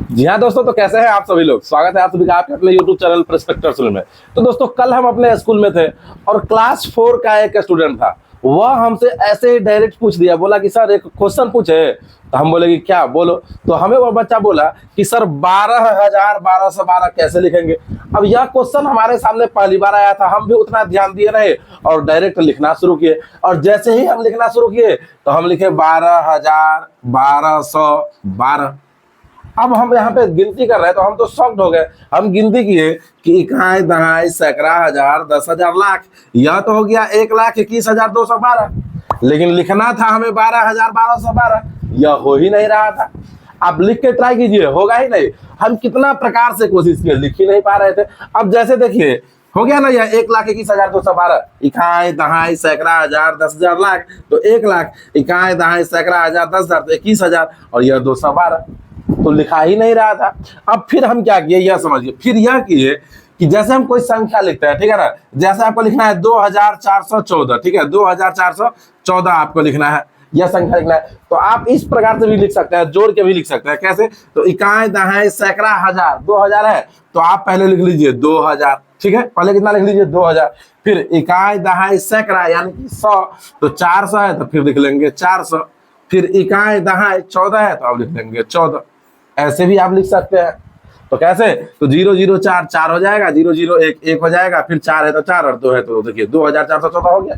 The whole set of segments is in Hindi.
जी हाँ दोस्तों, तो कैसे हैं आप सभी लोग। स्वागत है आप सभी का आपके अपने YouTube चैनल परस्पेक्टिव्स में। तो दोस्तों, कल हम अपने स्कूल में थे और क्लास 4 का एक स्टूडेंट था। वह हमसे ऐसे ही डायरेक्ट पूछ दिया, बोला कि सर एक क्वेश्चन पूछे। तो हम बोले कि क्या, बोलो। तो हमें वो बच्चा बोला कि सर 12,1212 कैसे लिखेंगे। अब यह क्वेश्चन हमारे सामने पहली बार आया था, हम भी उतना ध्यान दिए नहीं और डायरेक्ट लिखना शुरू किए। और जैसे ही हम लिखना शुरू किए तो हम लिखे 12,1212। अब हम यहाँ पे गिनती कर रहे हैं तो हम तो शॉक्ड हो गए। हम गिनती किए कि इकाई, दहाई, सैकड़ा, हजार, 10,000, लाख। यह तो हो गया 1,21,212। लेकिन लिखना था हमें 12,1212। यह हो ही नहीं रहा था। आप लिख के ट्राई कीजिए, होगा ही नहीं। हम कितना प्रकार से कोशिश किए, लिख ही नहीं पा रहे थे। अब जैसे देखिए, हो गया ना यह 1,21,212। इकाई, दहाई, सैकड़ा, हजार, 10,000, लाख। तो 1,00,000 इकाई, दहाई, सैकड़ा, हजार, 10,000 तो 21,000 और यह 212। तो लिखा ही नहीं रहा था। अब फिर हम क्या किए, यह समझिए। फिर यह किए कि जैसे हम कोई संख्या लिखते हैं, ठीक है ना। जैसे आपको लिखना है 2,414, ठीक है, 2,414 आपको लिखना है, यह संख्या लिखना है। तो आप इस प्रकार से भी लिख सकते हैं, जोड़ के भी लिख सकते हैं। कैसे? तो इकाई, दहाई, सैकड़ा, हजार, 2,000 है तो आप पहले लिख लीजिए 2,000, ठीक है। पहले कितना लिख लीजिए 2,000। फिर इकाई, दहाई, सैकड़ा यानी कि 100, तो 400 है तो फिर लिख लेंगे 400। फिर इकाई, दहाई 14 है तो आप लिख लेंगे 14। ऐसे भी आप लिख सकते हैं। तो कैसे? तो 0 0 4 4 हो जाएगा, 0 0 1 1 हो जाएगा, फिर 4 है तो 4 और 2 है तो देखिए 2,414 हो गया।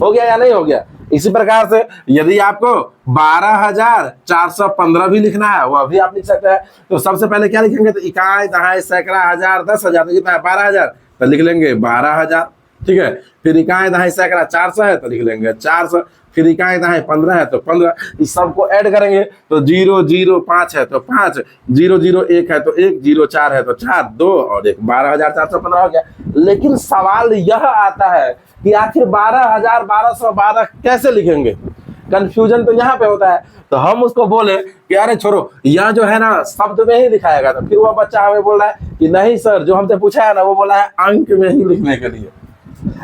हो गया या नहीं हो गया? इसी प्रकार से यदि आपको 12,415 भी लिखना है, वह भी आप लिख सकते हैं। तो सबसे पहले क्या लिखेंगे? तो इकाई, दहाई, सैकड़ा, हजार, 10,000 तो कितना है? 12,000 तो लिख लेंगे 12,000, ठीक है। फिर इकाई, दहाई, सैकड़ा 400 है तो लिख लेंगे 400। फिर इकाई, दहाई 15 है तो 15। इस सबको ऐड करेंगे तो 0 0 5 है तो 5, 0 0 1 है तो 1, 0 4 है तो 4, 2 और 1, 12,415 हो गया। लेकिन सवाल यह आता है कि आखिर 12,1212 कैसे लिखेंगे। कंफ्यूजन तो यहाँ पे होता है। तो हम उसको बोले कि अरे छोड़ो, यह जो है ना शब्द में ही लिखाएगा। तो फिर वह बच्चा हमें बोल रहा है कि नहीं सर, जो हमसे पूछा है ना वो बोला है अंक में ही लिखने के लिए।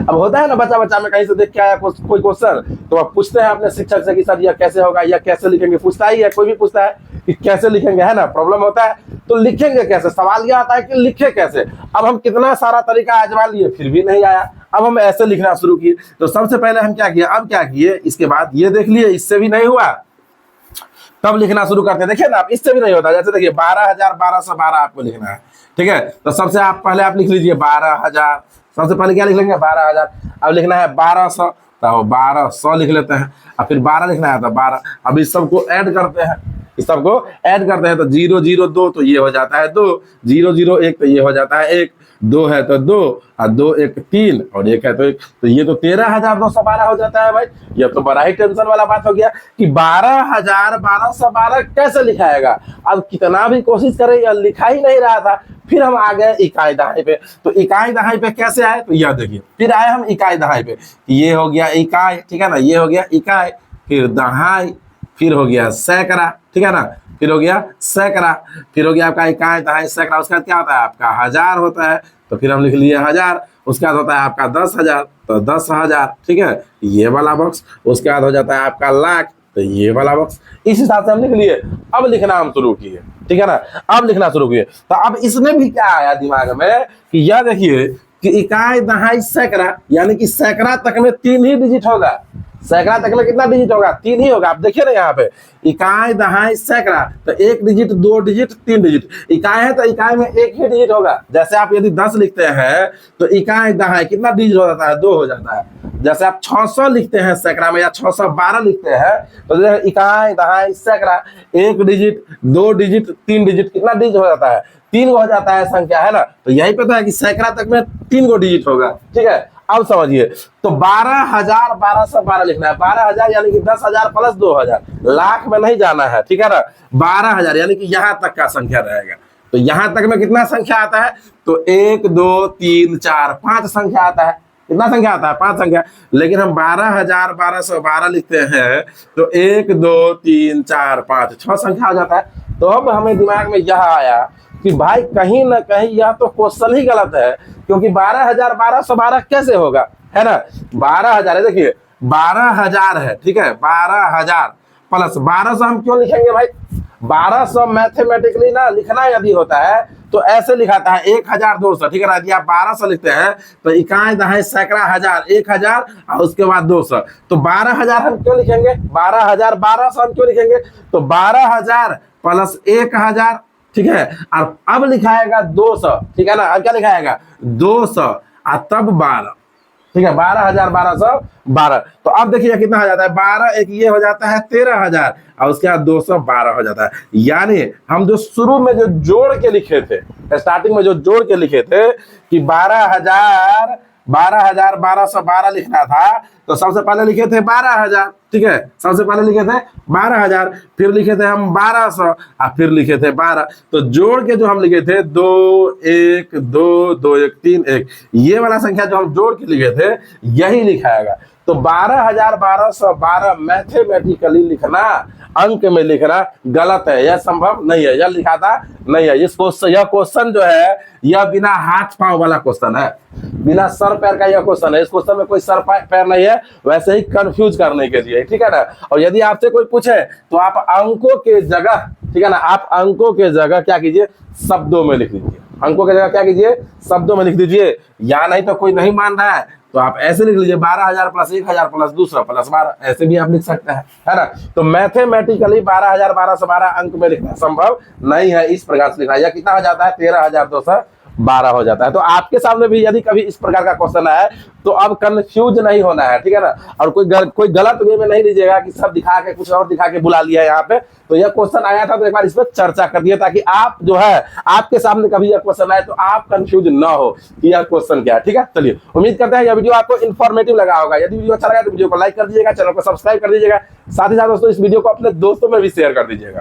अब होता है ना, बच्चा में कहीं से देख के आया कोई क्वेश्चन, तो आप पूछते हैं अपने शिक्षक से कि सर यह कैसे होगा, यह कैसे लिखेंगे। पूछता ही है, कोई भी पूछता है कि कैसे लिखेंगे, है ना। प्रॉब्लम होता है तो लिखेंगे कैसे। सवाल यह आता है कि लिखे कैसे। अब हम कितना सारा तरीका आजमा लिए, फिर भी नहीं आया। अब हम ऐसे लिखना शुरू किए। तो सबसे पहले हम क्या किए, अब क्या किए, इसके बाद ये देख लिए, इससे भी नहीं हुआ तब लिखना शुरू करते हैं। देखिए ना, आप इससे भी नहीं होता। जैसे देखिए 12,1212 आपको लिखना है, ठीक है। तो सबसे आप पहले आप लिख लीजिए 12,000। सबसे पहले क्या लिख लेंगे? 12,000। अब लिखना है 1,200 तो 1,200 लिख लेते हैं। अब फिर 12 लिखना है तो 12। अब इस सबको ऐड करते हैं, इस सबको ऐड करते हैं तो 0 0 2 तो ये हो जाता है 2, 0 0 1 तो ये हो जाता है 1, 2 है तो 2 और 2 1 3 और 1 है तो 1। तो ये तो 13,212 हो जाता है भाई। ये तो बड़ा ही टेंशन वाला बात हो गया कि 12,1212 कैसे लिखाएगा। अब कितना भी कोशिश करें यह लिखा ही नहीं रहा था। फिर हम आ गए इकाई दहाई पे। तो इकाई दहाई पे कैसे आए? तो यह देखिए, फिर आए हम इकाई दहाई पे। ये हो गया इकाई, ठीक है ना, ये हो गया इकाई, फिर दहाई, फिर हो गया सैकड़ा, ठीक है ना, फिर हो गया सैकड़ा, फिर हो गया आपका इकाई, दहाई, सैकड़ा। उसके बाद क्या होता है? आपका हजार होता है तो फिर हम लिख लिए हजार। उसके बाद होता है आपका 10,000 तो 10,000, ठीक है, ये वाला बॉक्स। उसके बाद हो जाता है आपका लाख तो ये वाला बॉक्स। इस हिसाब से हम लिख लिए। अब लिखना हम शुरू किए, ठीक है ना। अब लिखना शुरू किए तो अब इसमें भी क्या आया दिमाग में कि यह देखिए कि इकाई, दहाई, सैकड़ा यानी कि सैकड़ा तक में 3 ही डिजिट होगा। सैकड़ा तक में कितना डिजिट होगा? 3 ही होगा। आप देखिए ना यहाँ पे इकाई, दहाई, सैकड़ा तो 1 डिजिट, 2 डिजिट, 3 डिजिट। इकाई है तो इकाई में 1 ही डिजिट होगा। जैसे आप यदि 10 लिखते हैं तो इकाई, दहाई कितना डिजिट हो जाता है? 2 हो जाता है। जैसे आप 600 लिखते हैं सैकड़ा में या 612 लिखते हैं तो इकाई, दहाई, सैकड़ा 1 डिजिट, 2 डिजिट, 3 डिजिट, कितना डिजिट हो जाता है? 3 हो जाता है संख्या, है ना। तो यही पता है कि सैकड़ा तक में 3 गो डिजिट होगा, ठीक है। अब समझिए, तो 12,1212 लिखना है। 12,000 यानी कि 10,000 प्लस 2,000, लाख में नहीं जाना है, ठीक है ना। 12,000 यानी कि यहाँ तक का संख्या रहेगा। तो यहाँ तक में कितना संख्या आता है? तो 1 2 3 4 5 संख्या आता है। कितना संख्या आता है? 5 संख्या। लेकिन हम 12,1212 लिखते हैं तो 1 2 3 4 5 6 संख्या आ जाता है। तो अब हमें दिमाग में यह आया कि भाई कहीं ना कहीं यह तो क्वेश्चन ही गलत है, क्योंकि 12,1212 कैसे होगा, है ना। 12,000 है, देखिए 12,000 है, ठीक है। 12,000 प्लस 1200 हम क्यों लिखेंगे भाई? 1200 मैथमेटिकली ना लिखना यदि होता है तो ऐसे लिखाता है 1200, ठीक है ना। यदि आप 1200 लिखते हैं तो इकाई दहाई सैकड़ा हजार, 1000 और उसके बाद 200, तो 12000 हम क्यों लिखेंगे, 12000 1200 हम क्यों लिखेंगे, तो 12000 प्लस 1000, ठीक है। और अब लिखाएगा 200, ठीक है ना। अब क्या लिखाएगा 200 और तब 12, ठीक है, 12112। तो अब देखिए कितना हो जाता है, 12 एक ये हो जाता है 13000 और उसके बाद 212 हो जाता है। यानी हम जो शुरू में जो जोड़ के लिखे थे, स्टार्टिंग में जो जोड़ के लिखे थे कि 121212 लिखना था, तो सबसे पहले लिखे थे 12000, ठीक है, सबसे पहले लिखे थे 12000, फिर लिखे थे हम 1200 और फिर लिखे थे 12। तो जोड़ के जो हम लिखे थे 2 1 2 2 1 3 1, ये वाला संख्या जो हम जोड़ के लिखे थे यही लिखाएगा। तो 12112 मैथमेटिकली लिखना, अंक में लिखना गलत है, यह संभव नहीं है, यह लिखाता नहीं है। यह क्वेश्चन जो है यह बिना हाथ पांव वाला क्वेश्चन है, बिना सर पैर का यह क्वेश्चन है। इस क्वेश्चन में कोई सर पैर नहीं है, वैसे ही कंफ्यूज करने के लिए, ठीक है ना। और यदि आपसे कोई पूछे तो आप अंकों के जगह, ठीक है ना, आप अंकों के जगह क्या कीजिए, शब्दों में लिख लीजिए, अंकों के जगह क्या कीजिए, शब्दों में लिख दीजिए। या नहीं तो कोई नहीं मान रहा है तो आप ऐसे लिख लीजिए 12000 प्लस 1000 प्लस दूसरा प्लस 12, ऐसे भी आप लिख सकते हैं, है ना। तो मैथमेटिकली 12112 अंक में लिखना संभव नहीं है, इस प्रकार से लिखना। यह कितना हो जाता है 13212 हो जाता है। तो आपके सामने भी यदि कभी इस प्रकार का क्वेश्चन आए तो अब कंफ्यूज नहीं होना है, ठीक है ना। और कोई गलत वे में नहीं लीजिएगा कि सब दिखा के कुछ और दिखा के बुला लिया यहाँ पे। तो यह क्वेश्चन आया था तो एक बार इस पर चर्चा कर दिया, ताकि आप जो है आपके सामने कभी यह क्वेश्चन आए तो आप कंफ्यूज ना हो कि यह क्वेश्चन क्या है, ठीक है। चलिए, उम्मीद करते हैं यह वीडियो आपको इन्फॉर्मेटिव लगा होगा। यदि वीडियो अच्छा लगा तो वीडियो को लाइक कर दीजिएगा, चैनल को सब्सक्राइब कर दीजिएगा, साथ ही साथ दोस्तों इस वीडियो को अपने दोस्तों में भी शेयर कर दीजिएगा।